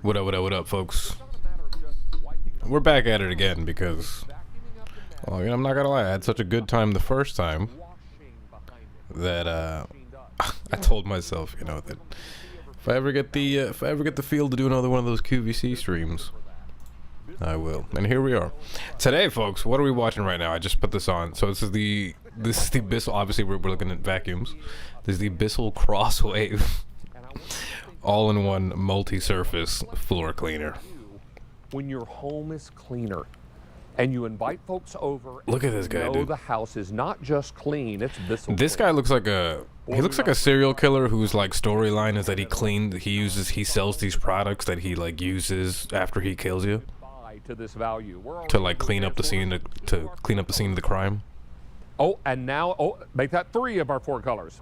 What up, what up, what up, folks? We're back at it again because, well, I'm not gonna lie, I had such a good time the first time that I told myself, that if I ever get the field to do another one of those QVC streams, I will. And here we are. Today, folks, what are we watching right now? I just put this on. So this is the Bissell. Obviously, we're looking at vacuums. This is the Bissell Crosswave all-in-one multi-surface floor cleaner. When your home is cleaner and you invite folks over, look at this guy, dude. The house is not just clean, it's Bissell. This guy looks like a serial killer whose like storyline is that he sells these products that he like uses after he kills you to like clean up the scene to clean up the scene of the crime. Oh, and now make that 3 of our 4 colors.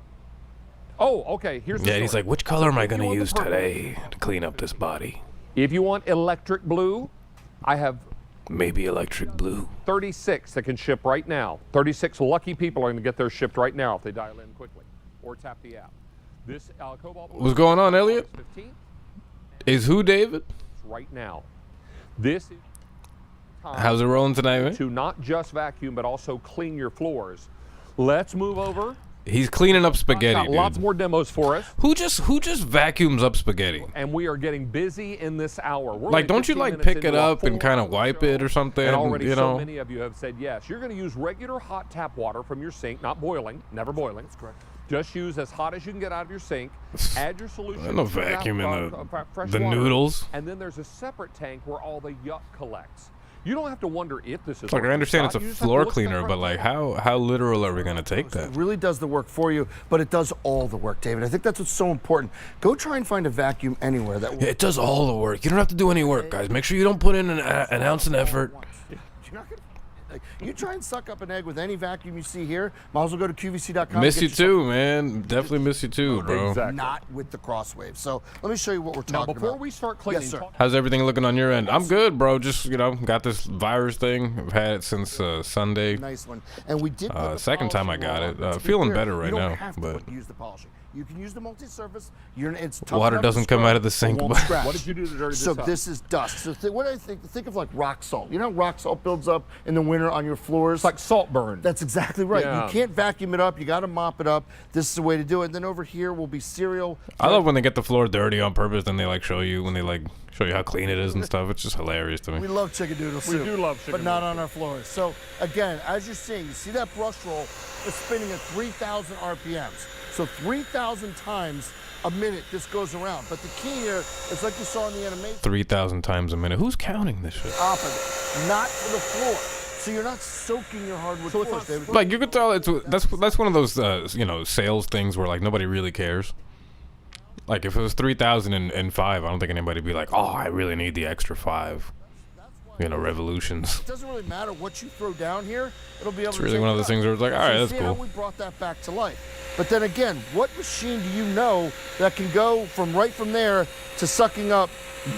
Oh, okay, here's the story. He's like, which color am I gonna use today to clean up this body? If you want electric blue, I have maybe electric blue 36 that can ship right now. 36 lucky people are going to get theirs shipped right now if they dial in quickly or tap the app. This cobalt blue. What's going on, Elliot? 15. Is who David? Right now. This is how's it rolling tonight, man? To not just vacuum but also clean your floors. Let's move over. He's cleaning up spaghetti, got dude. Lots more demos for us. Who just vacuums up spaghetti? And we are getting busy in this hour. We're like, don't you like pick it up and kind of wipe it or something? And already so many of you have said yes. You're going to use regular hot tap water from your sink, not boiling, never boiling. That's correct. Just use as hot as you can get out of your sink. Add your solution. There's no vacuum in the water, noodles. And then there's a separate tank where all the yuck collects. You don't have to wonder if this is like, I understand it's a floor cleaner, but like how literal are we going to take that? It really does the work for you, but it does all the work, David. I think that's what's so important. Go try and find a vacuum anywhere that it does all the work. You don't have to do any work, guys. Make sure you don't put in an ounce of effort. You try and suck up an egg with any vacuum you see here. Might as well go to QVC.com. Miss you too, man. Definitely miss you too, bro. Exactly. Not with the Crosswave. So let me show you what we're talking about. Before we start cleaning, yes, sir. How's everything looking on your end? I'm good, bro. Just got this virus thing. I've had it since Sunday. Nice one. And we did. Second time I got it. Feeling better right now, but use the polishing. You can use the multi-surface. It's water doesn't come out of the sink. What did you do to dirty this up? So this is dust. So what I think of like rock salt. You know how rock salt builds up in the winter on your floors? It's like salt burn. That's exactly right. Yeah. You can't vacuum it up. You got to mop it up. This is the way to do it. And then over here will be cereal. I love when they get the floor dirty on purpose. Then they like show you how clean it is and stuff. It's just hilarious to me. We love chicken noodle soup. We do love chicken but not on our floors. So again, as you're seeing, you see that brush roll is spinning at 3,000 RPMs. So 3,000 times a minute this goes around. But the key here is like you saw in the animation. 3,000 times a minute. Who's counting this shit? Opposite, not for the floor. So you're not soaking your hardwood floors, David. Like you could tell that's one of those sales things where like nobody really cares. Like if it was 3,005, I don't think anybody would be like, oh, I really need the extra 5. Revolutions. It doesn't really matter what you throw down here. It'll be able to. It's really one of those things where it's like, all right, that's cool. How we brought that back to life. But then again, what machine do you know that can go right from there to sucking up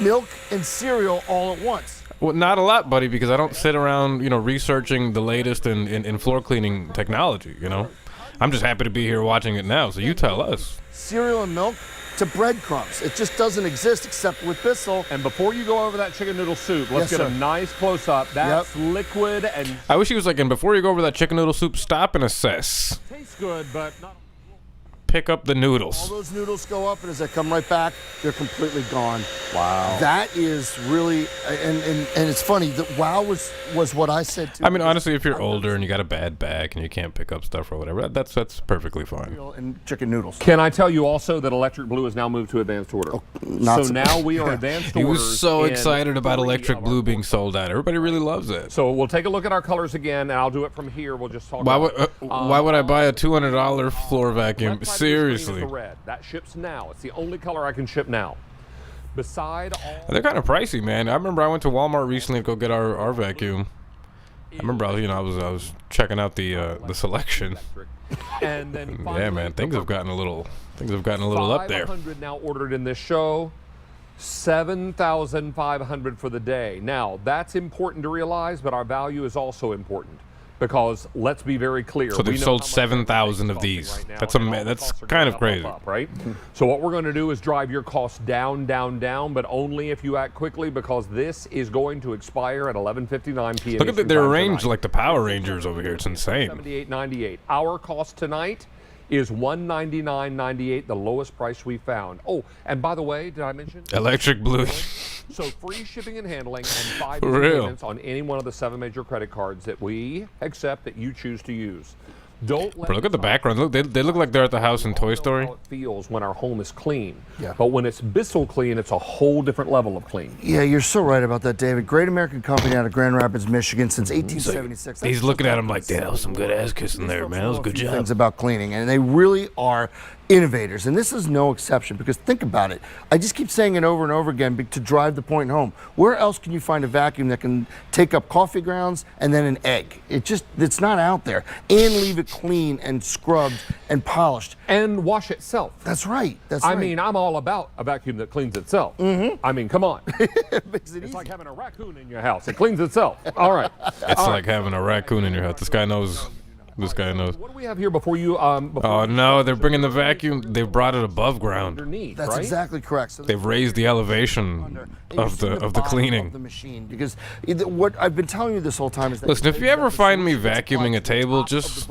milk and cereal all at once? Well, not a lot, buddy, because I don't sit around, researching the latest in floor cleaning technology. I'm just happy to be here watching it now. So you tell us. Cereal and milk to breadcrumbs. It just doesn't exist except with Bissell. And before you go over that chicken noodle soup, let's get a nice close-up. That's liquid and... I wish he was like, and before you go over that chicken noodle soup, stop and assess. Tastes good, but not... Pick up the noodles. All those noodles go up, and as they come right back, they're completely gone. Wow. That is really, and it's funny, that wow was what I said too. I mean, honestly, if you're older and you got a bad back and you can't pick up stuff or whatever, that's perfectly fine. And chicken noodles. Can I tell you also that Electric Blue has now moved to advanced order? Oh, so now we are advanced orders. He was so excited about Electric Blue being sold out. Everybody really loves it. So we'll take a look at our colors again, and I'll do it from here. We'll just talk why would I buy a $200 floor vacuum? Seriously. The red. That ships now. It's the only color I can ship now. Beside all... They're kind of pricey, man. I remember I went to Walmart recently to go get our vacuum. I remember I was checking out the selection. And then yeah, man, things have gotten a little up there. 500 now ordered in this show. 7,500 for the day. Now, that's important to realize, but our value is also important. because let's be very clear. So they've we know sold how much 7,000 of everything's these. costing right now, That's and all the that's costs are kind going of up, crazy. up, right? So what we're going to do is drive your costs down, but only if you act quickly, because this is going to expire at 11:59 p.m. Look at Eastern they're time arranged tonight. like the Power Rangers over here. It's insane. $78.98. Our cost tonight is $199.98, the lowest price we found. Oh, and by the way, did I mention? Electric blue. So free shipping and handling and 5 For easy real. payments on any one of the 7 major credit cards that we accept that you choose to use. Don't let Bro, look at the background. Look, they look like they're at the house in Toy Story. How it feels when our home is clean. Yeah. But when it's Bissell clean, it's a whole different level of clean. Yeah, you're so right about that, David. Great American company out of Grand Rapids, Michigan since 1876. He's looking at him like, "Damn, that was some good ass kissing there, man. That was a good job." Things about cleaning, and they really are innovators, and this is no exception, because think about it. I just keep saying it over and over again to drive the point home. Where else can you find a vacuum that can take up coffee grounds and then an egg? It's not out there, and leave it clean and scrubbed and polished. And wash itself. That's right. I mean, I'm all about a vacuum that cleans itself. I mean, come on. It's like having a raccoon in your house. It cleans itself. All right. It's like having a raccoon in your house. This guy knows. This guy knows. What do we have here before you? Oh no, they're bringing the vacuum. They've brought it above ground. Underneath, That's right? exactly correct. So They've raised the elevation of the bottom cleaning. of the machine, because what I've been telling you this whole time is that Listen, if you ever find me vacuuming a table, just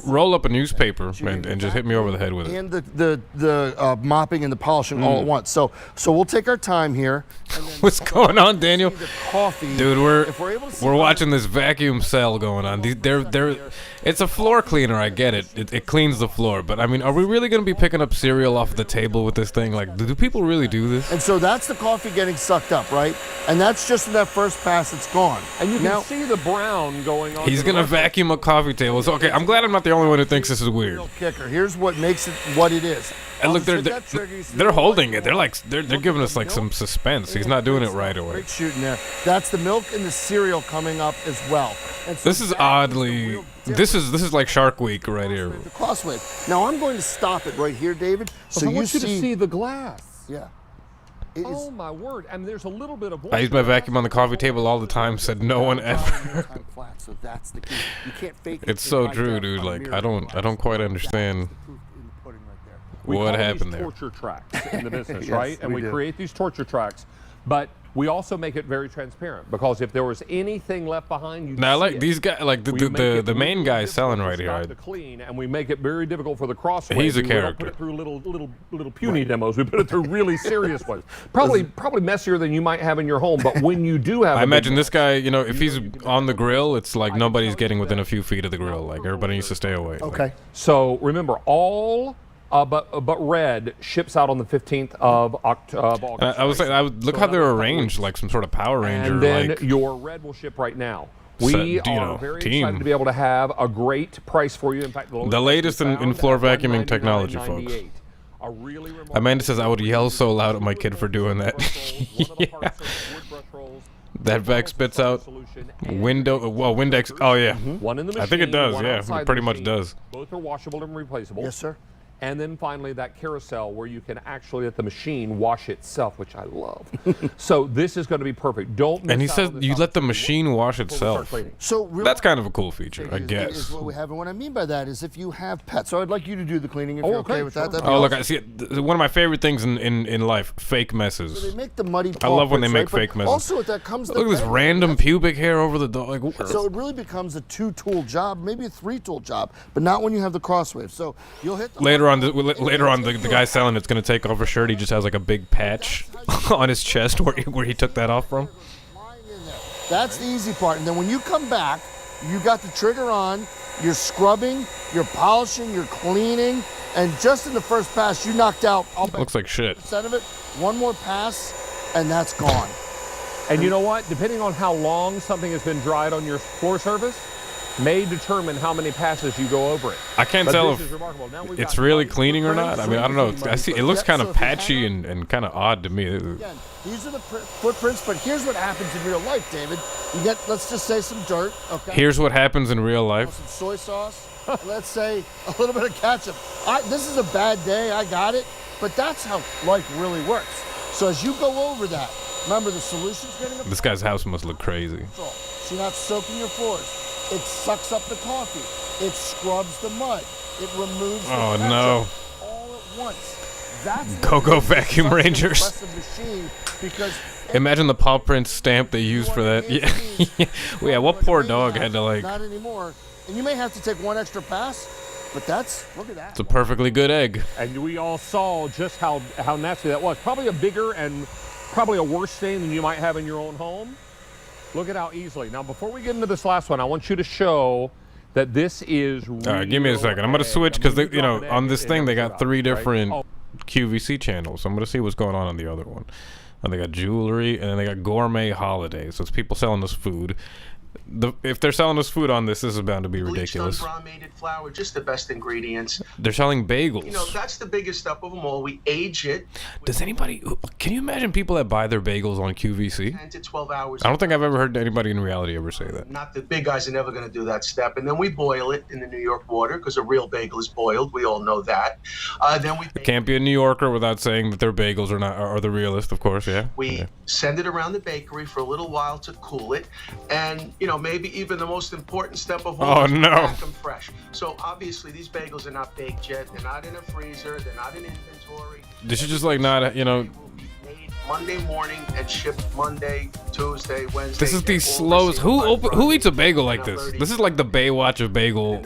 roll up a newspaper and just hit me over the head with it. And the mopping and the polishing all at once. So we'll take our time here. And then What's going on, Daniel? see the coffee. Dude, If we're able to see we're how watching this vacuum cell going on. It's a floor cleaner. I get it. It cleans the floor. But I mean, are we really gonna be picking up cereal off the table with this thing? Like, do people really do this? And so that's the coffee getting sucked up, right? And that's just in that first pass. It's gone. And you can now, see the brown going on. He's to the gonna left. vacuum a coffee table. So, okay, I'm glad I'm not the only one who thinks this is weird. real kicker. Here's what makes it what it is. And look, I'll just hit that trigger, you see they're the holding light it. They're like they're giving us like some milk? suspense. He's not doing it right away. Great shooting there. That's the milk and the cereal coming up as well. And so This is that oddly. the real This is like Shark Week right here. The crosswave. Now I'm going to stop it right here, David. So I you want you to see. see the glass. Yeah. It is. Oh my word! And there's a little bit of. I use my vacuum on the coffee table all the time. Said no one ever. Flat, so that's the key. You can't fake it. It's so like true, a dude. Like mirror I don't quite glass. understand That's the proof in the pudding right there. We what call happened these there. torture tracks in the business, Yes, right? And we we do. create these torture tracks, but we also make it very transparent, because if there was anything left behind, you. Now, like these guys, like We make it the main really guy difficult selling for right here. Scott to clean, and we make it very difficult for the crossway. He's a We don't character. put it through little puny demos. We put it through really serious ones. Probably messier than you might have in your home. But when you do have, I a big imagine one, this guy, you know, if he's on the grill, it's like nobody's getting within a few feet of the grill. Like everybody needs to stay away. Okay. So remember, all but red ships out on the 15th of August. I was saying, look how they're arranged, like some sort of Power Ranger. And then like your red will ship right now. So, We you are know, very team. excited to be able to have a great price for you. In fact, The latest in floor vacuuming technology, folks. A really Amanda says I would yell so loud at my kid for doing that. Yeah. That vac spits out Windex. Oh yeah. One in the machine, I think it does, one yeah, outside it pretty the much machine. does. Both are washable and replaceable. Yes, sir. And then finally that carousel where you can actually let the machine wash itself, which I love. So this is going to be perfect. Don't miss And he out says on this you let the opportunity machine wash before we start itself. cleaning. So real That's kind of a cool feature, I is guess. what we have. And what I mean by that is if you have pets. So I'd like you to do the cleaning if Oh, you're okay, okay with that. sure. That'd be Oh look, awesome. I see it. One of my favorite things in life: fake messes. They make the muddy I love when they prints, make right? fake But messes. Also, with that comes the Look at this bed. random pubic hair over the dog. Like, what? So it really becomes a 2-tool job, maybe a 3-tool job, but not when you have the crosswave. So you'll hit the Later on, the guy selling it's gonna take off his shirt. He just has like a big patch on his chest where he took that off from. That's the easy part. And then when you come back, you got the trigger on, you're scrubbing, you're polishing, you're cleaning, and just in the first pass, you knocked out all Looks like shit. of it. One more pass, and that's gone. And you know what? Depending on how long something has been dried on your floor surface, may determine how many passes you go over it. I can't But tell this if is remarkable. Now we've it's got really muddy cleaning or footprints. not. I mean, I don't know. I see. It looks Yeah, kind so of if you patchy have- and kind of odd to me. Again, these are the footprints, but here's what happens in real life, David. You get, let's just say, some dirt, okay? Here's what happens in real life. Some soy sauce, let's say a little bit of ketchup. This is a bad day, I got it, but that's how life really works. So as you go over that, remember the solution's getting This guy's house must look crazy. control. So you're not soaking your floors. It sucks up the coffee. It scrubs the mud. It removes the Oh, ketchup no. all at once. That's Go-Go Vacuum Rangers. Machine because Imagine the paw print stamp they used for that. Yeah. Well, yeah, what poor dog had to, like... Not anymore. And you may have to take one extra pass, but look at that. It's a perfectly good egg. And we all saw just how nasty that was. Probably a bigger and probably a worse stain than you might have in your own home. Look at how easily. Now, before we get into this last one, I want you to show that this is real. All right, give me a second. I'm going to switch because, you know, on this thing, they got 3 different QVC channels. So I'm going to see what's going on the other one. And they got jewelry, and then they got gourmet holidays. So it's people selling us food. If they're selling us food on this is bound to be ridiculous. Bleached unbromelated flour, just the best ingredients. They're selling bagels. You know, that's the biggest step of them all. We age it. Does anybody... Can you imagine people that buy their bagels on QVC? 10 to 12 hours. I don't think I've ever heard anybody in reality ever say that. Not the big guys are never going to do that step. And then we boil it in the New York water because a real bagel is boiled. We all know that. Then we Can't be a New Yorker without saying that their bagels are the realest, of course, yeah. We send it around the bakery for a little while to cool it. And, you know, maybe even the most important step of all is to pack them fresh. So obviously these bagels are not baked yet. They're not in a freezer. They're not in inventory. This is just like not, you know... Monday morning and shipped Monday, Tuesday, Wednesday. This is the slowest. Who eats a bagel like this? This is like the Baywatch of bagel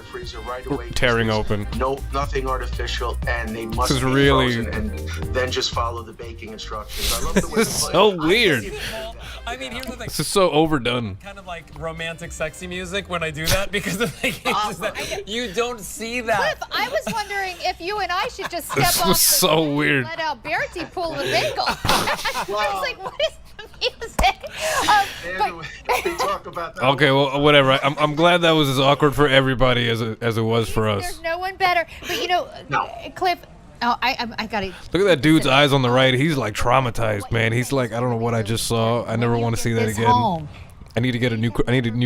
tearing open. No, nothing artificial, and they must This is be really frozen and then just follow the baking instructions. I love the way This is so weird. I mean, here's the thing. This is so overdone. Kind of like romantic, sexy music when I do that because the thing is that you don't see that. Cliff, I was wondering if you and I should just step This off was the so stage and weird. let Alberti pull the bagel. I was like, what is the music? They talk about that. Okay, well, whatever. I'm glad that was as awkward for everybody as it was for us. There's no one better. But you know, Cliff. Oh, I got it. Look at that dude's eyes on the right. He's like traumatized, man. He's like, I don't know what I just saw. I never want to see that again. I need to get a new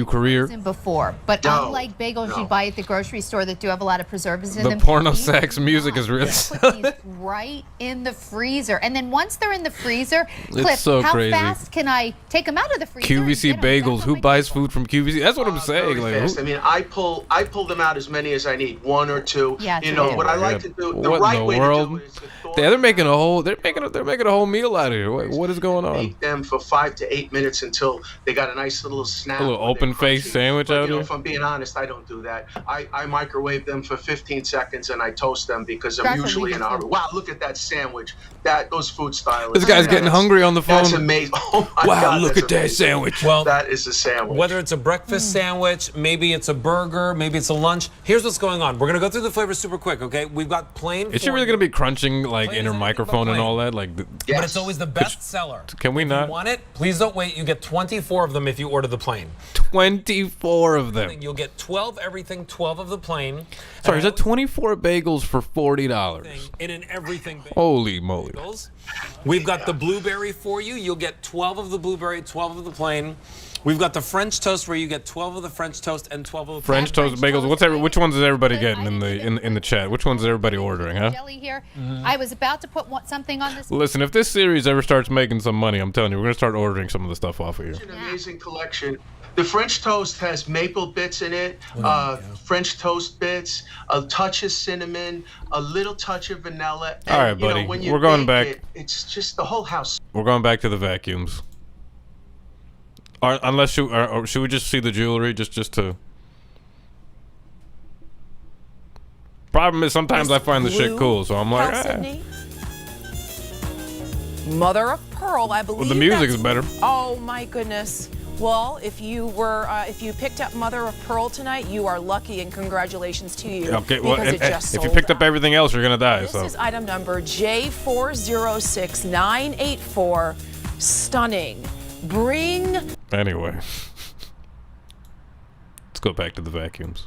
career. Before, but unlike bagels you buy at the grocery store that do have a lot of preservatives in The them, porno sax music is really put these right in the freezer, and then once they're in the freezer, Cliff, so how crazy. fast can I take them out of the freezer? QVC bagels. Who buys food from QVC? That's what I'm saying. Very Like, fast. I mean, I pull them out as many as I need, 1 or 2. Yeah, you know what I like to do. The What right in the way world? to do it is to thaw They're them making a whole. They're making a whole meal out of here. What is going on? Bake them for 5 to 8 minutes until they got a nice little snap. A little when they're open-faced crunchy. sandwich But, out you know, here? if I'm being honest, I don't do that. I microwave them for 15 seconds and I toast them because I'm That's what usually we in a do. hurry. Wow, look at that sandwich. Those food stylists. This guy's getting hungry on the phone. That's amazing. Oh my Wow, God, look that's at that amazing. sandwich. Well, That is a sandwich. whether it's a breakfast sandwich, maybe it's a burger, maybe it's a lunch. Here's what's going on. We're gonna go through the flavors super quick, okay? We've got plain. Is she really gonna be crunching like Plain in her is anything microphone but and plain. all that? Like, Yes. But it's always the best seller. can we If not? you want it? Please don't wait. You get 24 of them if you order the plain. 24 of them. You'll get 12 everything, 12 of the plain. Sorry, is that 24 bagels for $40? In an everything bagel. Holy moly! We've got the blueberry for you. You'll get 12 of the blueberry, 12 of the plain. We've got the French toast where you get 12 of the French toast and 12 of the French plain. toast bagels. Which ones is everybody getting in the chat? Which ones is everybody ordering, huh? Jelly here. I was about to put something on this. Listen, if this series ever starts making some money, I'm telling you, we're gonna start ordering some of the stuff off of here. An amazing collection. The French toast has maple bits in it, French toast bits, a touch of cinnamon, a little touch of vanilla. And, All right, you know, buddy. when you We're going bake back. It's just the whole house. We're going back to the vacuums. Or should we just see the jewelry just to? Problem is sometimes I find the shit cool, so I'm like, Sydney? Mother of Pearl, I believe. well, the music's that's- better. Oh my goodness. Well, if you picked up Mother of Pearl tonight, you are lucky, and congratulations to you. Okay, well, because it just if you sold picked up out. everything else, you're gonna die. This So is item number J406984. Stunning. Bring. anyway, let's go back to the vacuums.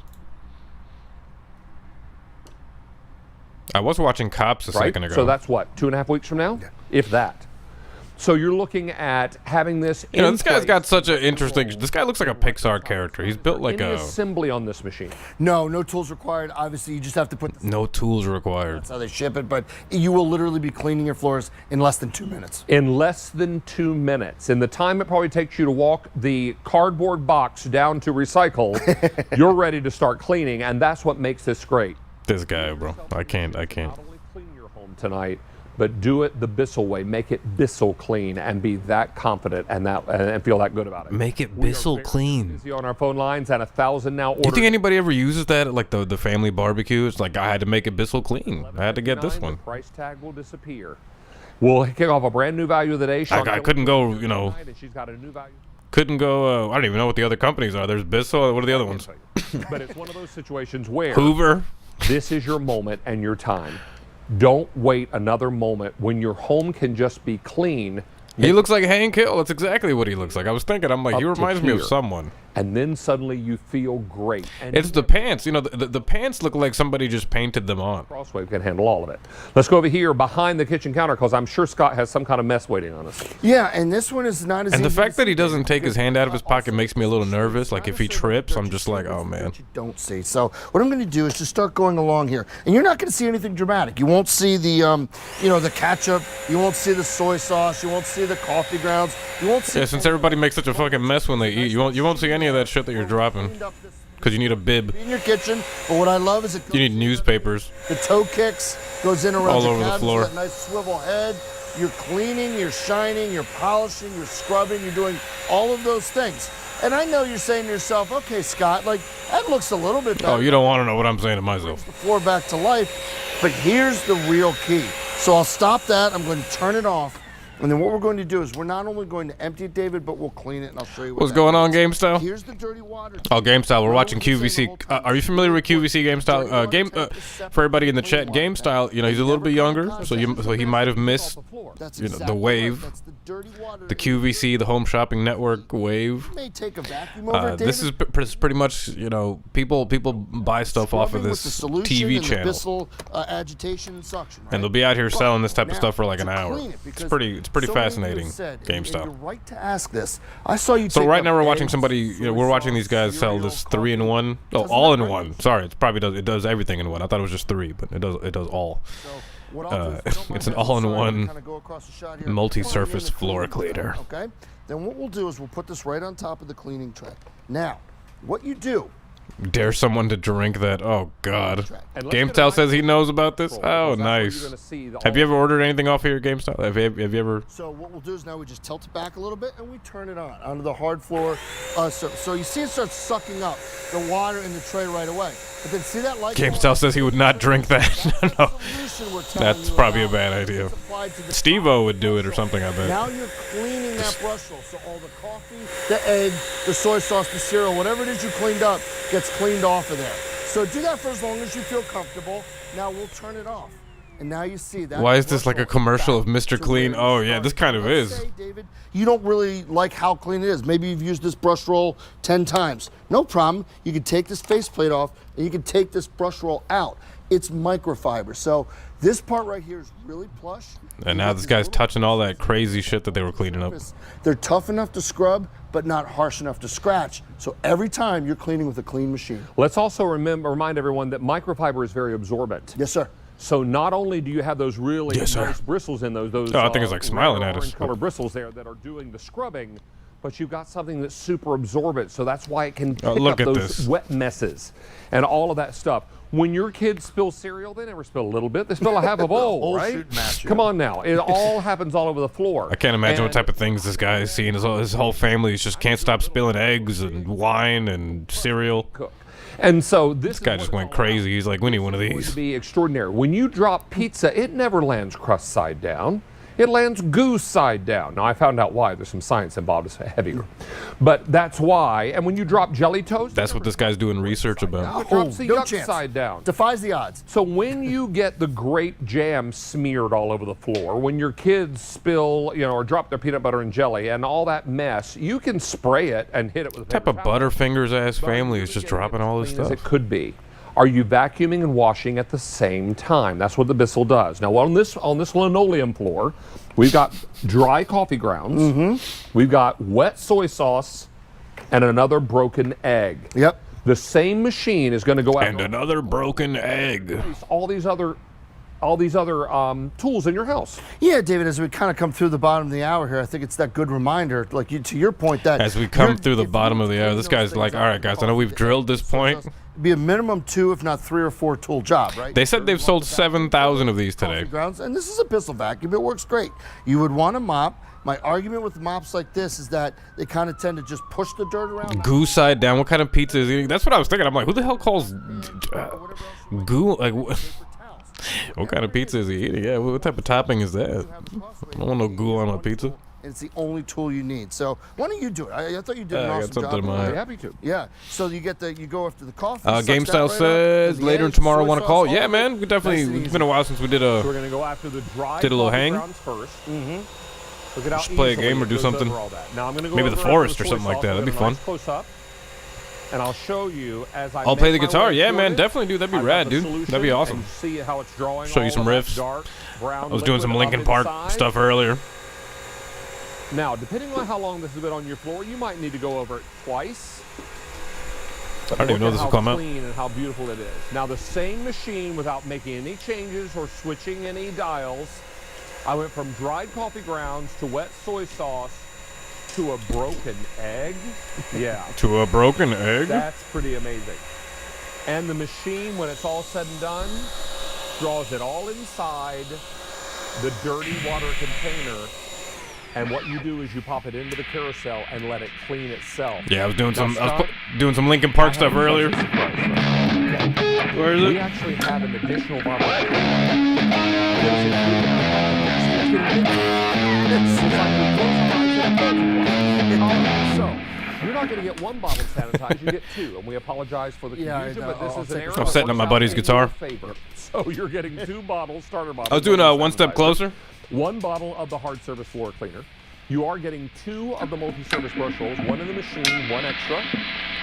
I was watching Cops a second ago. So that's what, 2.5 weeks from now? If that. So you're looking at having this. You know, this guy's got such an interesting. This guy looks like a Pixar character. He's built like Any a. assembly on this machine. No tools required. Obviously, you just have to put the No tools required. That's how they ship it, but you will literally be cleaning your floors in less than 2 minutes. In less than 2 minutes. In the time it probably takes you to walk the cardboard box down to recycle, you're ready to start cleaning, and that's what makes this great. This guy, bro. I can't. Not only clean your home tonight, but do it the Bissell way. Make it Bissell clean and be that confident and feel that good about it. Make it We are Bissell very clean. busy on our phone lines, and 1,000 now Do you orders. think anybody ever uses that at like the family barbecue? It's like I had to make it Bissell clean. I had to get this The one. price tag will disappear. We'll kick off a brand new value of the day. I couldn't go, you know. And she's got a new value. Couldn't go. I don't even know what the other companies are. There's Bissell. What are the other ones? But it's one of those situations where Hoover. this is your moment and your time. Don't wait another moment when your home can just be clean. He looks like Hank Hill. That's exactly what he looks like. I was thinking, I'm like, he Up to reminds me of here. someone. And then suddenly you feel great. And It's the pants. You know, the pants look like somebody just painted them on. Crosswave can handle all of it. Let's go over here behind the kitchen counter because I'm sure Scott has some kind of mess waiting on us. Yeah, and this one is not as And the easy fact to that he see doesn't take his hand out of his because pocket makes me a little nervous. Like if he trips, I'm just like, oh man. What you don't see. So what I'm going to do is just start going along here, and you're not going to see anything dramatic. You won't see the, you know, the ketchup. You won't see the soy sauce. You won't see the coffee grounds. You won't see. Yeah, since everybody makes such a fucking mess when they eat, you won't see any of that shit that you're dropping because you need a bib. in your kitchen. But what I love is it. You need newspapers. The toe kicks goes in around All the over the cabinets, floor. That nice swivel head. You're cleaning, you're shining, you're polishing, you're scrubbing, you're doing all of those things. And I know you're saying to yourself, okay, Scott, like that looks a little bit better. Oh, you don't want to know what I'm saying to myself. The floor back to life. But here's the real key. So I'll stop that. I'm going to turn it off. And then what we're going to do is we're not only going to empty it, David, but we'll clean it, and I'll show you What's going on, Game Style? Here's the dirty water. Oh, Game Style. We're watching QVC. Are you familiar with QVC Game Style? For everybody in the chat, Game Style. You know, he's a little bit younger, so he might have missed, That's you know, the exactly wave, right. That's the dirty water. the QVC, the Home Shopping Network wave. You may take a vacuum over it, This is pretty much, you know, people buy stuff off of Scrubbing with this the solution TV and the channel, Bissell, agitation and suction, right? and they'll be out here But selling this type of now, stuff for like an to hour. clean it, It's because pretty so many of you fascinating. have said, Game and Style. You're right to ask this. I saw you. So take right up now we're watching eggs, somebody. You know, soy we're watching sauce, these guys sell cereal, this coffee. 3-in-1. Oh, Doesn't all that in right? one. Sorry, it probably does. It does everything in one. I thought it was just 3, but it does all. So what I'll do, if you don't mind, it's an I'll all-in-one kinda go across the shot here. multi-surface Put it in the floor cleaning cleaner. tray, Okay. Then what we'll do is we'll put this right on top of the cleaning tray. Now, what you do. Dare someone to drink that? Oh God. And let's Game get Style a says he microphone knows about this. control, Oh, because that's where you're nice. gonna see the- Have you ever ordered anything off here, Game Style? Have you ever? So what we'll do is now we just tilt it back a little bit and we turn it on onto the hard floor. So you see it starts sucking up the water in the tray right away. But then see that light? Game go Style on? says he would not drink that. No, Solution we're telling that's you probably a about bad idea. is applied to the Steve-O would do it or something. I bet. Now you're cleaning that brush roll. So all the coffee, the egg, the soy sauce, the cereal, whatever it is you cleaned up gets cleaned off of there. So do that for as long as you feel comfortable. Now we'll turn it off. And now you see that. Why is this brush like a roll commercial back of Mr. to Clean? where you Oh, yeah, started. this kind of Let's is. say, David, you don't really like how clean it is. Maybe you've used this brush roll 10 times. No problem. You can take this faceplate off and you can take this brush roll out. It's microfiber. So this part right here is really plush. And You now got this these guy's little touching all that crazy shit that they were cleaning up. surface. They're tough enough to scrub, but not harsh enough to scratch. So every time you're cleaning with a clean machine. Let's also remind everyone that microfiber is very absorbent. Yes, sir. So not only do you have those really Yes, sir. nice bristles in those Oh, I think it's like smiling at us. orange color bristles there that are doing the scrubbing, but you've got something that's super absorbent, so that's why it can pick look up at those this. wet messes and all of that stuff. When your kids spill cereal, they never spill a little bit; they spill a half a bowl, Whole right? shooting match, Come on now, it all happens all over the floor. I can't imagine what And- type of things this guy is seeing. His whole family just can't stop spilling eggs and wine and cereal. cook. And so this Guy just went crazy. He's like, we need one of going to these. be extraordinary. When you drop pizza, it never lands crust side down. It lands goose side down. Now I found out why. There's some science involved. It's heavier, but that's why. And when you drop jelly toast, That's what this guy's doing research about. it drops the no yuck chance. side down. Defies the odds. So when you get the grape jam smeared all over the floor, when your kids spill, or drop their peanut butter and jelly and all that mess, you can spray it and hit it with a Type paper of towel. Butterfingers ass But family really is just getting it dropping as all this clean as stuff. it could be. Are you vacuuming and washing at the same time? That's what the Bissell does. Now on this linoleum floor, we've got dry coffee grounds, we've got wet soy sauce, and another broken egg. Yep. The same machine is going to go out And another broken egg. all these other tools in your house. Yeah, David, as we kind of come through the bottom of the hour here, I think it's that good reminder, like to your point, that As we come through the bottom of the hour, this guy's like, all right, guys, I know we've drilled this point. Be a minimum 2, if not 3 or 4 tool job, right? They said they've sold 7,000 of these today. Grounds, and this is a Bissell vacuum. It works great. You would want a mop. My argument with mops like this is that they kind of tend to just push the dirt around. Goo side down. What kind of pizza is he eating? That's what I was thinking. I'm like, who the hell calls goo? Like, what kind of pizza is he eating? Yeah, what type of topping is that? I don't want no goo on my pizza. And it's the only tool you need. So why don't you do it? I thought you did an I got awesome something job. in mind. I'd be happy to. Yeah. So you go after the coffee. Game sucks Style that right up, says and the later eggs, tomorrow soy want to sauce, call. all Yeah, of man. it. We definitely. Nice and It's easy. been a while since we did So a. we're going to go after the dry Did a little coffee hang? grounds first. Look at how Just play a easily game or it do goes something. over all that. Now I'm going to go Maybe the over forest after or soy something like sauce. that. We're That'd be gonna fun. Close up, and I'll show you as I. I'll play the make my guitar. way Yeah, through man. it. Definitely, dude. That'd be I've got rad, the dude. solution, That'd be awesome. and see how it's drawing. Show you all some of that riffs. dark brown I was doing some liquid Linkin up Park inside. stuff earlier. Now, depending on how long this has been on your floor, you might need to go over it twice. I don't even know this will come How out. clean and how beautiful it is. Now, the same machine, without making any changes or switching any dials, I went from dried coffee grounds to wet soy sauce to a broken egg. Yeah, To a broken egg? that's pretty amazing. And the machine, when it's all said and done, draws it all inside the dirty water container. And what you do is you pop it into the carousel and let it clean itself. Yeah, I was doing Now, some. Scott, Doing some Linkin Park I stuff have a earlier. pleasant surprise for you. Where is We it? actually have an additional bottle. So, you're not going to get one bottle sanitized, you get 2. And we apologize for the Yeah, confusion, I but know. this I'll is an take error. it. I'm that setting up works my out buddy's in guitar. your favor. So you're getting 2 bottles, starter bottles. I was doing of one step sanitizer, closer. 1 bottle of the hard surface floor cleaner. You are getting 2 of the multi-service brush rolls, 1 in the machine, 1 extra.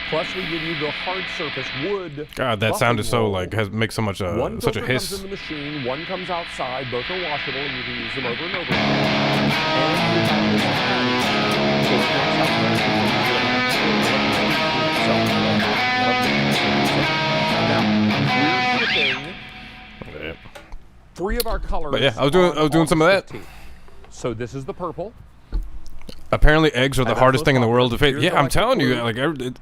Plus, we give you the hard surface wood. God, that buffing sound is so roll. like makes so much One such a filter comes hiss. in the machine, 1 comes outside. Both are washable, and you can use them over and over again. And you have this padding, so it knocks out the now, we're shipping Yeah. 3 of our colors. But yeah, I was doing some of that. 15th. So this is the purple. Apparently, eggs are the And hardest that's thing in the what's world to popular. fix. Here's Yeah, how I'm I telling you, conclude.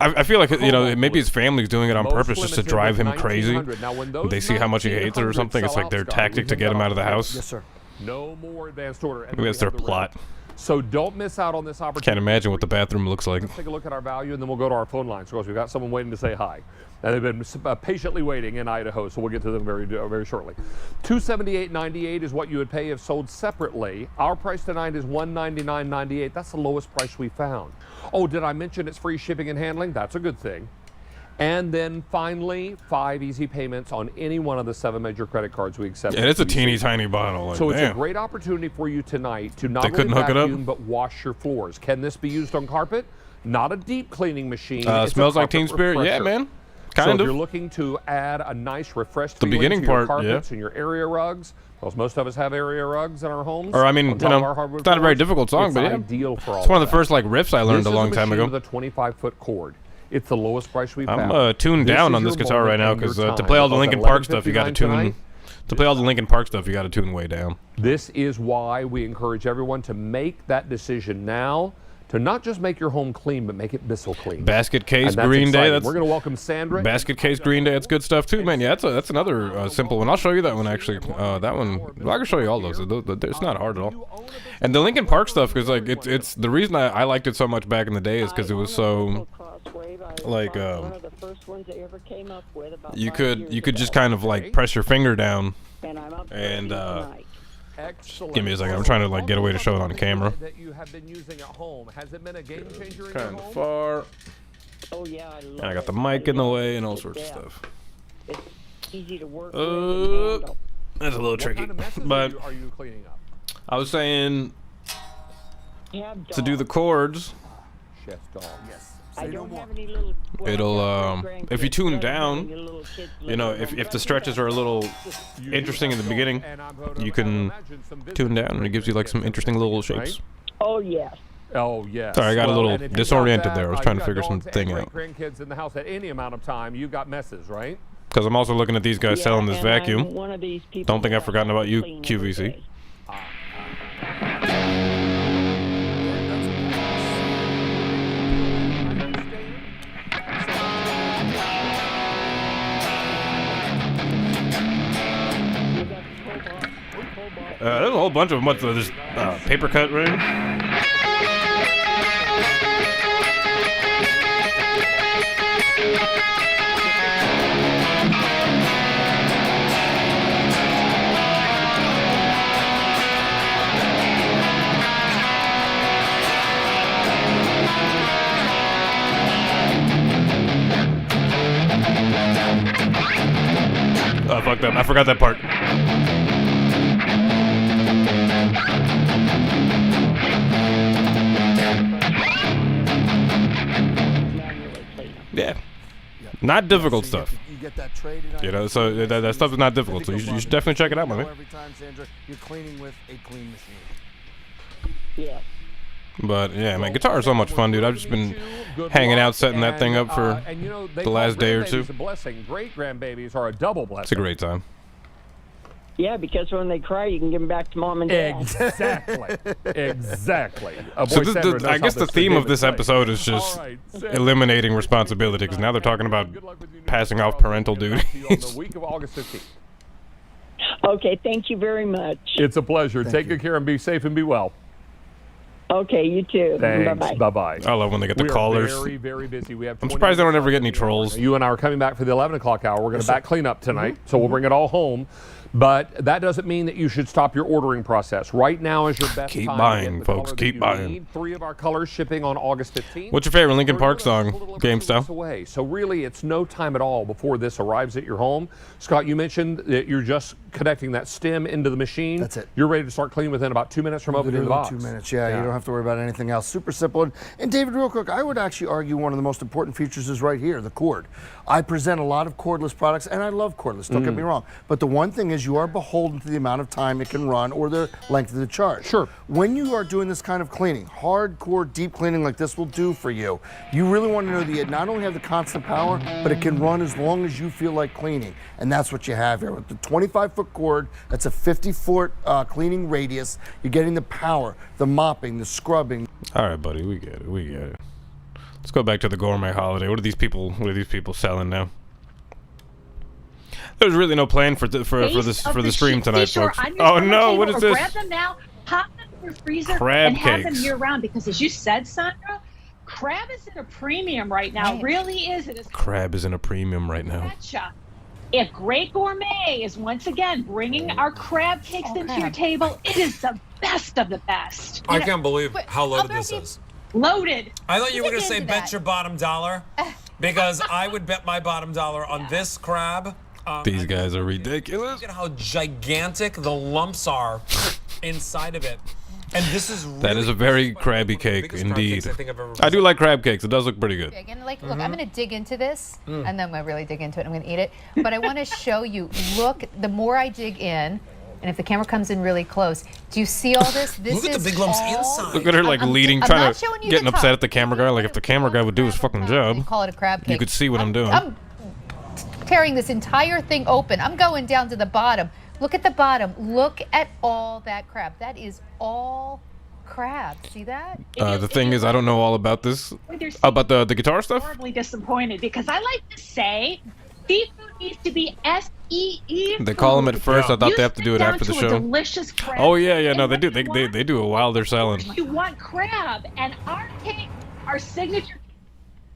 like, I feel like maybe his Cobalt family's doing it on Most purpose just to limited drive was him crazy. 1900. Now, when those They see how much he hates it or 1900 something. It's sell like their out, Scott, tactic we to get him out of the have house. Yes, sir. No more advanced order. And Maybe then that's we their have the red. plot. So don't miss out on this opportunity. Can't imagine what the bathroom looks like. Let's take a look at our value, and then we'll go to our phone lines. Of course, we've got someone waiting to say hi. And they've been patiently waiting in Idaho, so we'll get to them very shortly. $278.98 is what you would pay if sold separately. Our price tonight is $199.98. That's the lowest price we found. Oh, did I mention it's free shipping and handling? That's a good thing. And then finally, 5 easy payments on any one of the 7 major credit cards we accept. Yeah, it's a teeny tiny bottle. Like, So it's a damn. great opportunity for you tonight to not They only couldn't hook it up? vacuum but wash your floors. Can this be used on carpet? Not a deep cleaning machine. It's a Smells like carpet Teen Spirit. Yeah, refresher. man. So Kind if you're of. looking to add a nice refreshed The feeling beginning to your part, yeah. carpets and your area rugs, because most of us have area rugs in our homes. Or I mean, on top you of know, our hardwood it's not a very floors, difficult song, it's but yeah. ideal for all It's one of the that. first like riffs I learned This a long is time machine ago. with a 25-foot cord. It's the lowest price we've I'm found. tuned This down is on this your guitar right moment now and your because to time. play all the Because Linkin at Park stuff, you got to 11:59 tune. tonight, To play all the Linkin Park stuff, you got to tune way down. This is why we encourage everyone to make that decision now, to not just make your home clean, but make it Bissell clean. Basket Case And that's Green Day. exciting. That's We're going to welcome Sandra. Basket Case Green Day. That's good stuff too, man. Yeah, that's another simple one. I'll show you that one actually. That one. I can show you all those. It's not hard at all. And the Linkin Park stuff, because like it's the reason I liked it so much back in the day is because it was so like you could just kind of like press your finger down and Excellent. give me a second. I'm trying to like get away to show it on camera. That you have been using at home. Has it been a game changer in your Kind of home? far. Oh yeah, I love And I got the it. mic I in the love way it and all to sorts of death. stuff. It's easy to work with and handle. That's a little What tricky, kind of messes but are you cleaning up? I was saying You have to do the dogs. chords. Chef's dog. Yes. I don't have any little. well, It'll I got if you grandkids, tune but I don't have down, any little kids you know, living if the stretches are a little interesting in the beginning, you can tune down and it gives you like some interesting little shapes. Oh yes. Oh, yes. Sorry, I got a little and if you've got disoriented that, there. I was you've trying to got figure dogs something and out. grandkids in the house at any amount of time, you've got messes, right? Because I'm also looking at these guys selling this and I'm vacuum. one of these people Don't think I've that forgotten about you, clean every QVC. day. There's a whole bunch of them. What's this paper cut, right? Oh, fuck that. I forgot that part. Yeah. Not difficult stuff. You get that traded on You know, so that stuff is not difficult. So you should definitely check it out, my man. Every time, Sandra, you're cleaning with a clean machine. Yeah. But yeah, man, guitar is so much fun, dude. I've just been hanging out, setting that thing up for and, you know, they the call last day or grandbabies two. A blessing. Great grandbabies are a double blessing. It's a great time. Yeah, because when they cry, you can give them back to mom and dad. Exactly. Exactly. So I guess the theme of this episode is just All right, eliminating responsibility, because now they're talking about passing off parental on duties. the week of August 15th. Okay, thank you very much. It's a pleasure. Take good care and be safe and be well. Okay, you too. Thanks. Bye-bye. Bye-bye. I love when they get the We are callers. very, very busy. We have I'm 20 surprised they don't minutes ever get left any in the hour. trolls. You and I are coming back for the 11 o'clock hour. We're going to back clean up tonight, so we'll bring it all home. But that doesn't mean that you should stop your ordering process. Right now is your best Keep time buying, to get the folks. color that Keep you buying. need. 3 of our colors shipping on August 15th. What's your favorite Linkin Park We're a song, little over game 2 style? weeks away. So really, it's no time at all before this arrives at your home. Scott, you mentioned that you're just connecting that stem into the machine. That's it. You're ready to start cleaning within about 2 minutes from opening the box. 2 minutes, yeah, you don't have to worry about anything else. Super simple. And David, real quick, I would actually argue one of the most important features is right here, the cord. I present a lot of cordless products, and I love cordless, don't get me wrong. But the one thing is you are beholden to the amount of time it can run or the length of the charge. Sure. When you are doing this kind of cleaning, hardcore deep cleaning like this will do for you, you really want to know that you not only have the constant power, but it can run as long as you feel like cleaning. And that's what you have here. With the 25-foot cord, that's a 50-foot cleaning radius. You're getting the power, the mopping, the scrubbing. All right, buddy, we get it. We get it. Let's go back to the gourmet holiday. What are these people selling now? There's really no plan for the stream tonight, folks. Oh no, what is this? Grab them now, pop them in your freezer, Crab and have them cakes. year round. Because as you said, Sandra, crab is at a premium right now. Right. Really is. It is. Crab is in a premium right now. Betcha. If Great Gourmet is once again bringing our crab cakes into your crab. table, it is the best of the best. I can't believe Wait, how I'll loaded bet this you- is. Loaded. I thought you were Dig going to say into bet that. your bottom dollar, because I would bet my bottom dollar on this crab. These guys are ridiculous. Look at how gigantic the lumps are inside of it. And this is really That is a very one of crabby the cake, biggest crab indeed. cakes I think I've ever I do like crab cakes. It does look pretty good. Big. And like, look, I'm going to dig into this, and then I'm going to really dig into it. I'm going to eat it. But I want to show you, look, the more I dig in, and if the camera comes in really close, do you see all this? This Look at the is big lumps all- inside. Look at her like I'm leading, not trying to showing you getting the top. upset at the camera guy. Like if the camera guy would do his fucking They job, call it a crab cake. you could see what I'm doing. I'm tearing this entire thing open. I'm going down to the bottom. Look at the bottom. Look at all that crab. That is all crab. See that? The thing is, I don't know all about this, There's about the guitar stuff. horribly disappointed because I like to say seafood needs to be S-E-E. They call them at first. I thought they have to do it after the A show. delicious crab. Oh yeah, no, And they do. what you want- They do it while they're selling. You want crab, and our cake, our signature.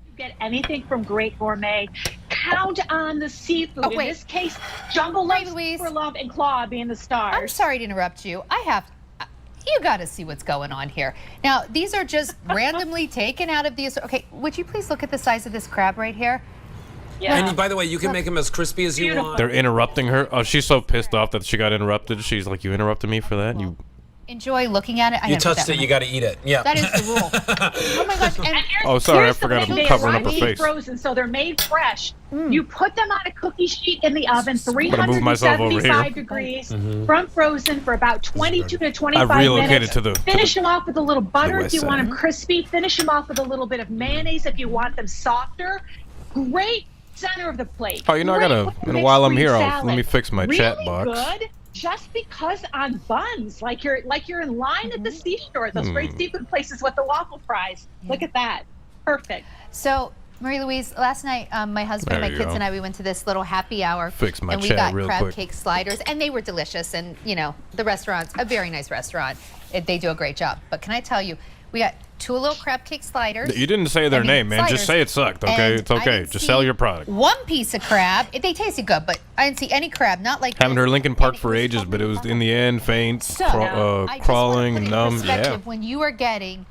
You get anything from Great Gourmet. Count on the seafood. Oh, wait. In this case, Jungle Wait, Love, Louise. Super Love, and Claw being the stars. I'm sorry to interrupt you. You got to see what's going on here. Now, these are just randomly taken out of these. Okay, would you please look at the size of this crab right here? Yeah. And by the way, you can make them as crispy as you Beautiful. want. They're interrupting her. Oh, she's so pissed off that she got interrupted. She's like, "You interrupted me for that? You enjoy looking at it. You touched it, you got to eat it. Yeah. That is the rule. Oh my gosh. And Oh, sorry, I Here's the forgot thing, I'm they covering up arrive her face. frozen, so they're made fresh. You put them on a cookie sheet in the oven, gonna move myself over here. 375 degrees, from frozen for about 22 to 25 I've relocated minutes. to the Finish them off with a little butter west if you want side. them crispy. Finish them off with a little bit of mayonnaise if you want them softer. Great center of the plate. Oh, you know, I Great gotta. with And mixed while I'm green here, salad. let me fix my really chat box. Good. Just because on buns, like you're in line at the seashore, at those great seafood places with the waffle fries. Look at that. Perfect. so, Marie Louise, last night, my husband and There my you kids go. and I, we went to this little happy hour. Fix my and we chat got real crab quick. cake sliders, and they were delicious. And, you know, the restaurant's a very nice restaurant. They do a great job. But can I tell you, we got 2 little crab cake sliders. You didn't say their I mean, name, man. Just sliders. say it sucked, okay? And It's I okay. didn't Just see sell your product. 1 piece of crab. They tasted good, but I didn't see any crab. Not like Haven't this. heard Lincoln Park And it for was ages, but it was totally in the end faint, So, I just wanna crawling, put it in numb. Yeah. perspective. When you are getting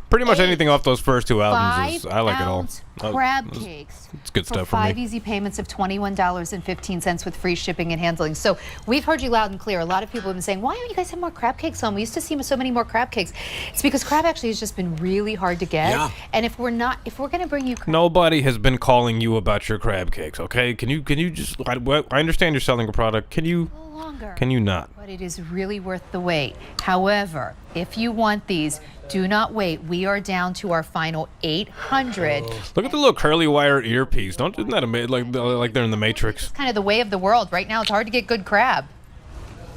Pretty much a anything off those first 2 albums is, I like it all. 5-ounce crab cakes. It's good for stuff for 5 me. easy payments of $21.15 with free shipping and handling. So we've heard you loud and clear. A lot of people have been saying, why don't you guys have more crab cakes on? We used to see so many more crab cakes. It's because crab actually has just been really hard to get. Yeah. And if we're going to bring you crab, Nobody has been calling you about your crab cakes, okay? Can you just? I understand you're selling a product. Can you? a little longer. Can you not? But it is really worth the wait. However, if you want these, do not wait. We are down to our final 800. Look at the little curly wire earpiece. Isn't that amazing? Like they're in the Matrix. Kind of the way of the world. Right now, it's hard to get good crab.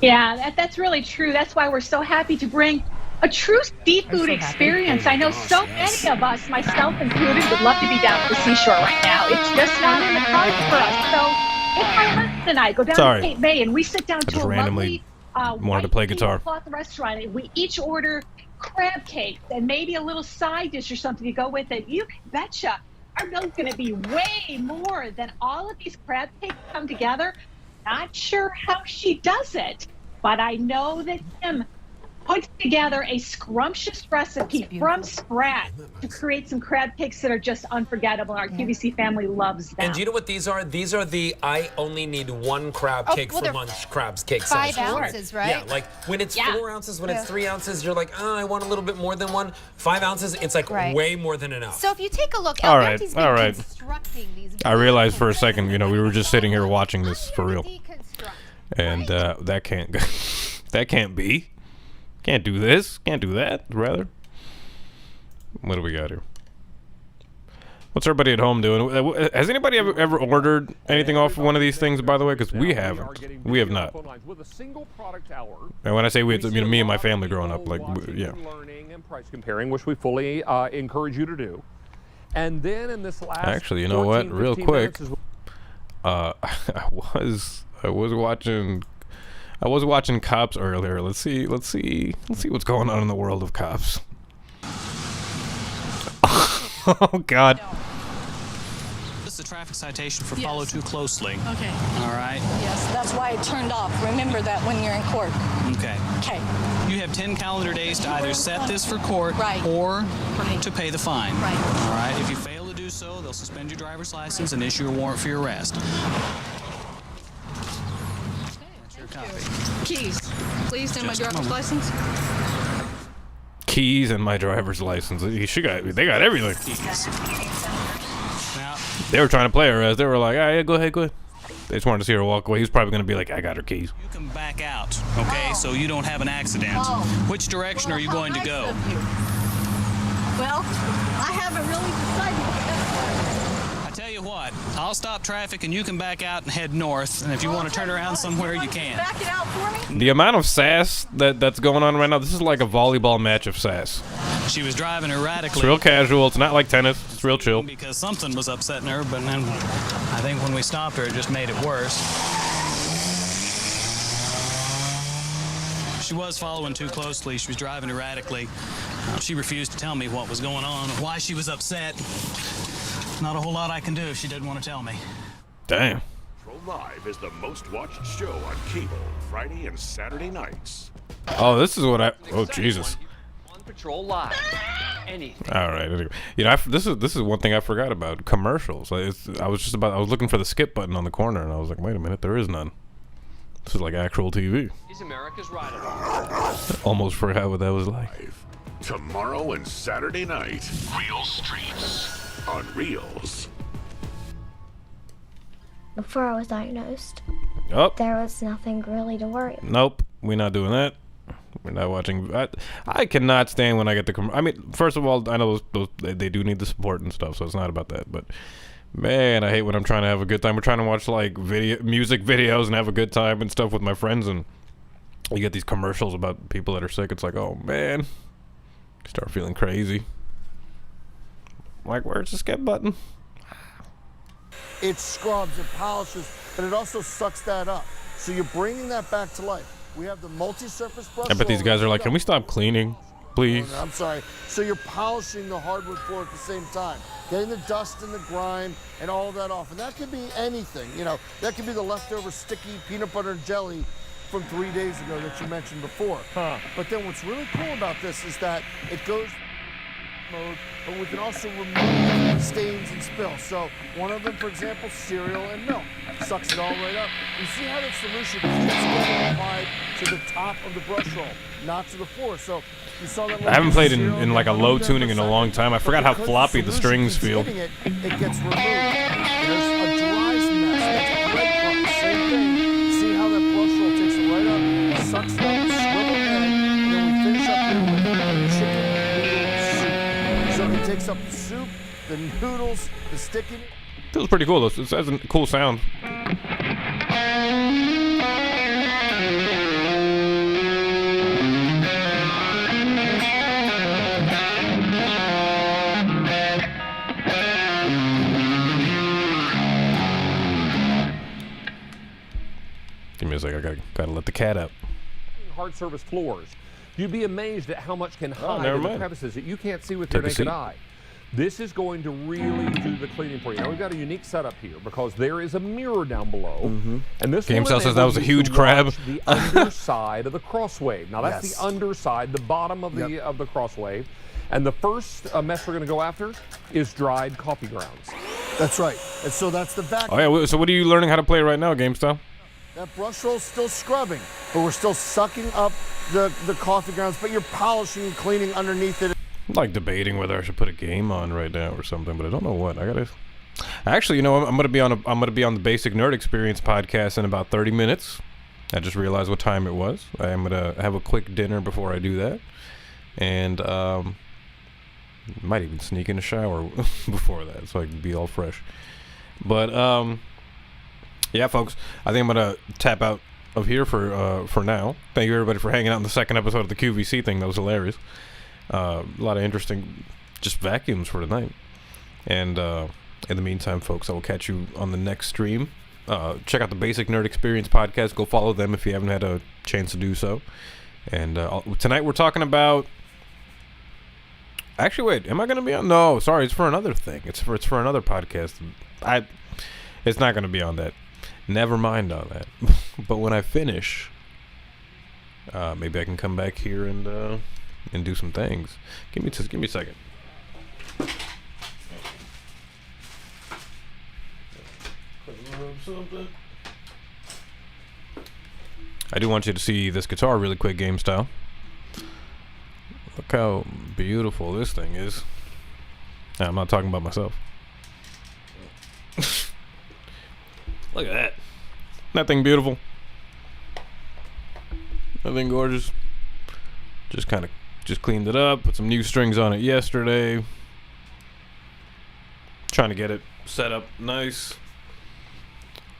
Yeah, that's really true. That's why we're so happy to bring a true seafood experience. I know so many of us, myself included, would love to be down at the seashore right now. It's just not in the cards for us. So if my husband and I go down Sorry. to Cape May and we sit down to just a randomly lovely wanted to play white guitar. tablecloth restaurant, and we each order crab cakes and maybe a little side dish or something to go with it, you can betcha our bill's going to be way more than all of these crab cakes come together. Not sure how she does it, but I know that Kim put together a scrumptious recipe from scratch to create some crab cakes that are just unforgettable. Our QVC family loves them. And do you know what these are? These are the I only need 1 crab cake well, for they're lunch crabs cake 5 size. ounces, right? Yeah, like when it's 4 ounces, when it's 3 ounces, you're like, oh, I want a little bit more than 1. 5 ounces, it's like Right. way more than enough. So if you take a look, All right, Alberti's been all right. constructing these. I realized for a second, we were just sitting here watching this for real, Deconstruct. and that can't go. That can't be. Can't do this. Can't do that. Rather. What do we got here? What's everybody at home doing? Has anybody ever ordered anything off of one of these things, by the way? Because we haven't. We have not. With a single product hour. And when I say we, it's, me and my family growing up, yeah. Learning and price comparing, which we fully encourage you to do. And then in this last Actually, you know what? 14, Real 15 quick, minutes is- I was watching Cops earlier. Let's see what's going on in the world of Cops. Oh God. This is a traffic citation for follow too closely. Okay. All right. Yes, that's why it turned off. Remember that when you're in court. Okay. Okay. You have 10 calendar days to either set this for court Right. or Right. to pay the fine. Right. All right. If you fail to do so, they'll suspend your driver's license and issue a warrant for your arrest. That's your copy. Keys. Please, and my Just a driver's moment. license. Keys and my driver's license. They got everything. Now, They were trying to play her as they were like, "Ah, yeah, go ahead." They just wanted to see her walk away. He's probably gonna be like, "I got her keys." you can back out, okay, so you don't have an accident. Oh. Which direction are you going to go? Well, I haven't really decided yet. I tell you what, I'll stop traffic and you can back out and head north. And if you want to turn around somewhere, you can. Back it out for me? The amount of sass that's going on right now, this is like a volleyball match of sass. She was driving erratically. It's real casual. It's not like tennis. It's real chill. Because something was upsetting her, but then I think when we stopped her, it just made it worse. She was following too closely. She was driving erratically. She refused to tell me what was going on, why she was upset. Not a whole lot I can do if she didn't want to tell me. Damn. Patrol Live is the most watched show on cable, Friday and Saturday nights. Oh, this is what I. Oh, Jesus. On Patrol Live. Anything. All right. This is one thing I forgot about commercials. I was looking for the skip button on the corner, and I was like, wait a minute, there is none. This is like actual TV. Is America's ride. Almost forgot what that was like. Tomorrow and Saturday night, Real Streets on Reels. Before I was diagnosed, Oh. there was nothing really to worry about. Nope, we're not doing that. We're not watching. I cannot stand when I get the. I mean, first of all, I know those they do need the support and stuff, so it's not about that. But man, I hate when I'm trying to have a good time. We're trying to watch like music videos and have a good time and stuff with my friends, and you get these commercials about people that are sick. It's like, oh man, start feeling crazy. Like, where's the skip button? It scrubs, it polishes, but it also sucks that up. So you're bringing that back to life. We have the multi-surface brush. I bet these guys are like, can we stop cleaning, please? Oh, no, I'm sorry. So you're polishing the hardwood floor at the same time, getting the dust and the grime and all of that off. And that could be anything. You know, that could be the leftover sticky peanut butter and jelly from 3 days ago that you mentioned before. But then what's really cool about this is that it goes mode, but we can also remove stains and spills. So one of them, for example, cereal and milk. Sucks it all right up. You see how the solution keeps getting applied to the top of the brush roll, not to the floor. So you saw that. I haven't played in like a low tuning in a long time. I forgot how floppy the strings feel. It gets removed. There's a dries mess. That's breadcrumbs. Same thing. See how that brush roll takes it right up, sucks it up, swivel in, and then we finish up here with chicken noodle soup. So it takes up the soup, the noodles, the stickiness. Feels pretty cool though. It has a cool sound. Give me a second. I gotta let the cat out. Hard surface floors. You'd be amazed at how much can hide in the crevices that you can't see with your naked eye. This is going to really do the cleaning for you. Now we've got a unique setup here because there is a mirror down below, and this GameStyle says that was a huge crab. The underside of the crosswave. Now that's Yes. the underside, the bottom of the crosswave, and the first mess we're going to go after is dried coffee grounds. That's right. And so that's the vacuum. Oh yeah. So what are you learning how to play right now, GameStyle? That brush roll's still scrubbing, but we're still sucking up the coffee grounds, but you're polishing and cleaning underneath it. I'm like debating whether I should put a game on right now or something, but I don't know what. Actually, you know, I'm gonna be on the Basic Nerd Experience podcast in about 30 minutes. I just realized what time it was. I am gonna have a quick dinner before I do that, and might even sneak in a shower before that so I can be all fresh. But yeah, folks, I think I'm gonna tap out of here for now. Thank you everybody for hanging out in the second episode of the QVC thing. That was hilarious. A lot of interesting just vacuums for tonight. And in the meantime, folks, I will catch you on the next stream. Check out the Basic Nerd Experience podcast. Go follow them if you haven't had a chance to do so. And tonight we're talking about... Actually, wait, am I going to be on? No, sorry, it's for another thing. It's for another podcast. It's not going to be on that. Never mind on that. But when I finish, maybe I can come back here and do some things. Give me a second. I do want you to see this guitar really quick, GameStyle. Look how beautiful this thing is. I'm not talking about myself. Look at that. That thing beautiful. That thing gorgeous. Just cleaned it up, put some new strings on it yesterday. Trying to get it set up nice.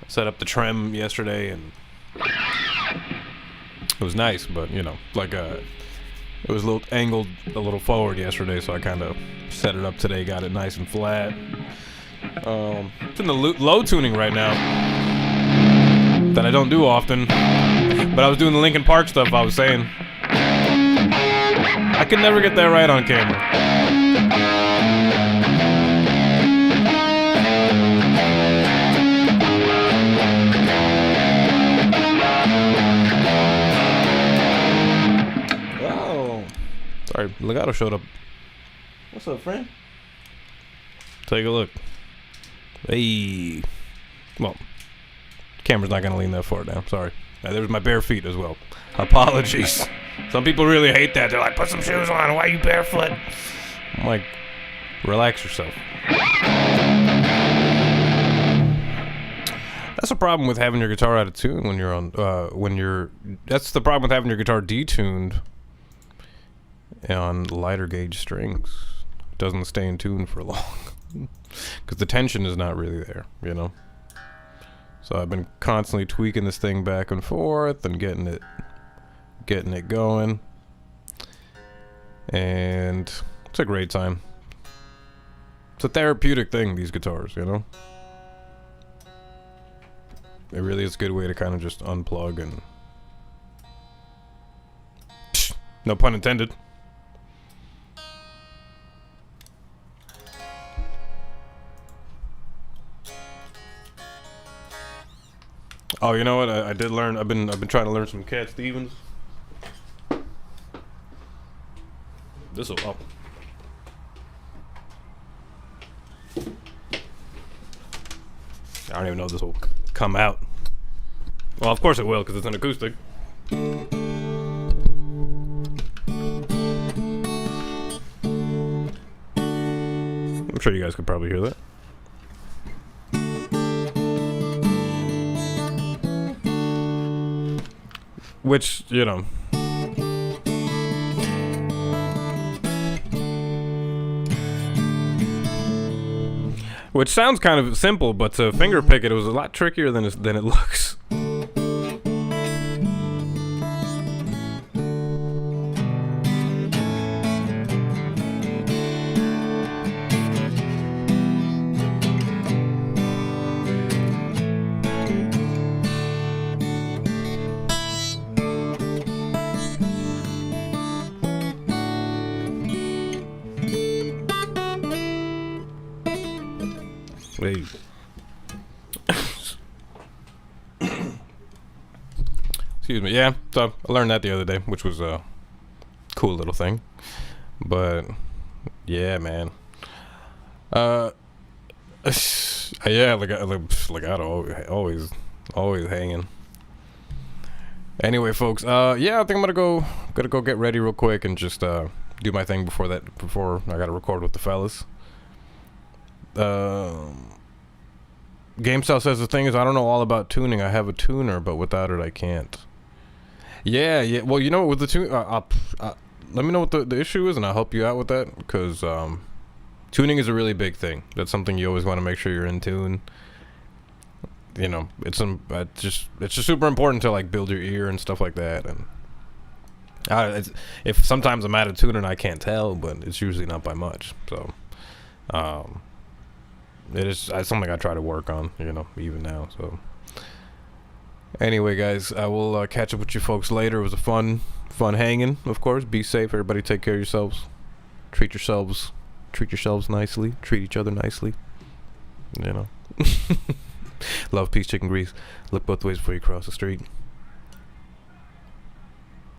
Set up the trem yesterday and it was nice, but you know, like it was a little angled a little forward yesterday, so I kind of set it up today, got it nice and flat. It's in the low tuning right now that I don't do often, but I was doing the Linkin Park stuff I was saying. I can never get that right on camera. Oh, sorry, Legato showed up. What's up, friend? Take a look. Hey. Well, camera's not gonna lean that far down. Sorry. There's my bare feet as well. Apologies. Some people really hate that. They're like, put some shoes on. Why are you barefoot? I'm like, relax yourself. That's the problem with having your guitar out of tune when you're on, that's the problem with having your guitar detuned on lighter gauge strings. It doesn't stay in tune for long. Because the tension is not really there, you know? So I've been constantly tweaking this thing back and forth and getting it going. And it's a great time. It's a therapeutic thing, these guitars, you know? It really is a good way to kind of just unplug and... no pun intended. Oh, you know what? I did learn. I've been trying to learn some Cat Stevens. This'll up. I don't even know if this will come out. Well, of course it will, because it's an acoustic. I'm sure you guys could probably hear that. Which, you know. Which sounds kind of simple, but to finger pick it was a lot trickier than it looks. Hey. Excuse me. Yeah, so I learned that the other day, which was a cool little thing. But yeah, man. Yeah, like I always hanging. Anyway, folks. Yeah, I think I'm gonna go get ready real quick and just do my thing before I gotta record with the fellas. GameStyle says the thing is I don't know all about tuning. I have a tuner, but without it I can't. Yeah. Well, you know, with the tune, let me know what the issue is, and I'll help you out with that. Because tuning is a really big thing. That's something you always want to make sure you're in tune. You know, it's just super important to like build your ear and stuff like that. And if sometimes I'm out of tune and I can't tell, but it's usually not by much. So, it's something I try to work on, you know, even now. So anyway, guys, I will catch up with you folks later. It was a fun hanging, of course. Be safe, everybody. Take care of yourselves. Treat yourselves nicely. Treat each other nicely, you know. Love, peace, chicken grease. Look both ways before you cross the street.